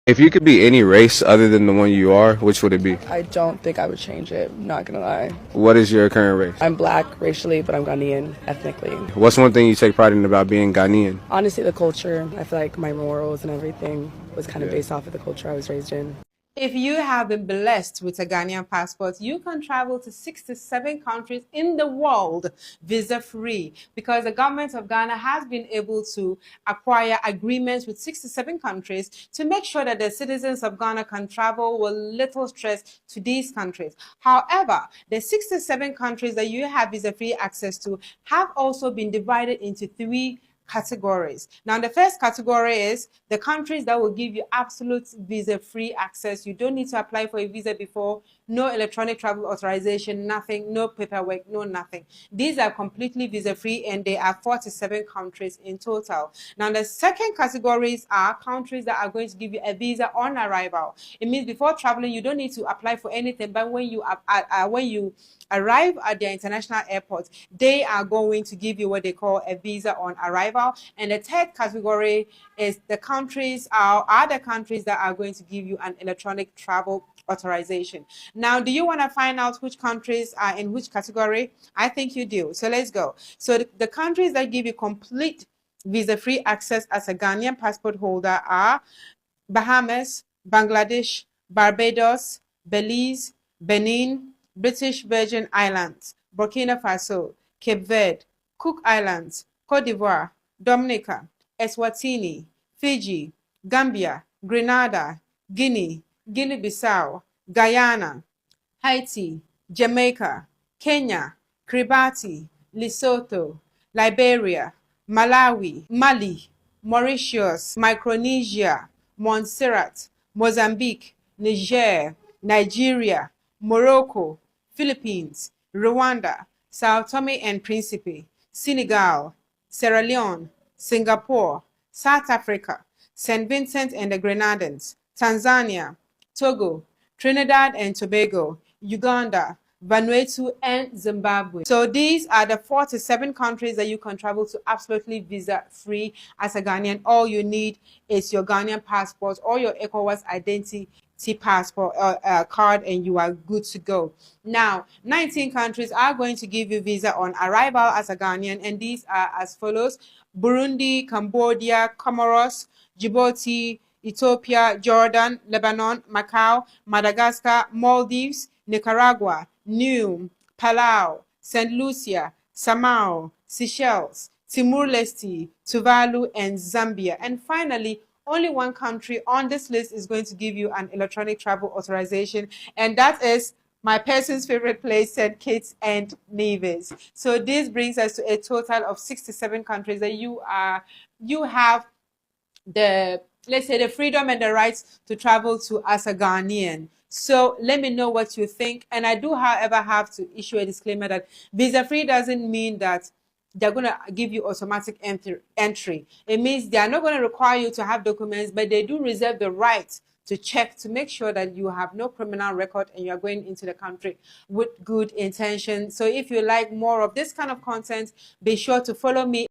If you could be any race other than the one you are, which would it be? I don't think I would change it, not gonna lie. What is your current race? I'm black racially, but I'm Ghanaian ethnically. What's one thing you take pride in about being Ghanaian? Honestly, the culture, I feel like my morals and everything was kind of based off of the culture I was raised in. If you have been blessed with a Ghanaian passport, you can travel to 67 countries in the world visa-free, because the government of Ghana has been able to acquire agreements with 67 countries to make sure that the citizens of Ghana can travel with little stress to these countries. However, the 67 countries that you have visa-free access to have also been divided into three categories. Now, the first category is the countries that will give you absolute visa-free access. You don't need to apply for a visa before, no electronic travel authorization, nothing, no paperwork, no nothing. These are completely visa-free, and they are 47 countries in total. Now, the second categories are countries that are going to give you a visa on arrival. It means before traveling, you don't need to apply for anything, but when you arrive at the international airport, they are going to give you what they call a visa on arrival. And the third category is the countries are other countries that are going to give you an electronic travel authorization. Now, do you want to find out which countries are in which category? I think you do. So let's go. So the countries that give you complete visa-free access as a Ghanaian passport holder are Bahamas, Bangladesh, Barbados, Belize, Benin, British Virgin Islands, Burkina Faso, Cape Verde, Cook Islands, Cote d'Ivoire, Dominica, Eswatini, Fiji, Gambia, Grenada, Guinea, Guinea-Bissau, Guyana, Haiti, Jamaica, Kenya, Kiribati, Lesotho, Liberia, Malawi, Mali, Mauritius, Micronesia, Montserrat, Mozambique, Niger, Nigeria, Morocco, Philippines, Rwanda, Sao Tome and Principe, Senegal, Sierra Leone, Singapore, South Africa, St. Vincent and the Grenadines, Tanzania, Togo, Trinidad and Tobago, Uganda, Vanuatu, and Zimbabwe. So these are the 47 countries that you can travel to absolutely visa-free as a Ghanaian. All you need is your Ghanaian passport or your ECOWAS identity passport card, and you are good to go. Now, 19 countries are going to give you visa on arrival as a Ghanaian, and these are as follows: Burundi, Cambodia, Comoros, Djibouti, Ethiopia, Jordan, Lebanon, Macau, Madagascar, Maldives, Nicaragua, Niue, Palau, St. Lucia, Samau, Seychelles, Timor-Leste, Tuvalu, and Zambia. And finally, only one country on this list is going to give you an electronic travel authorization, and that is my person's favorite place, St. Kitts and Nevis. So this brings us to a total of 67 countries that you have the, let's say, the freedom and the rights to travel to as a Ghanaian. So let me know what you think. And I do, however, have to issue a disclaimer that visa-free doesn't mean that they're going to give you automatic entry. It means they are not going to require you to have documents, but they do reserve the right to check to make sure that you have no criminal record and you are going into the country with good intention. So if you like more of this kind of content, be sure to follow me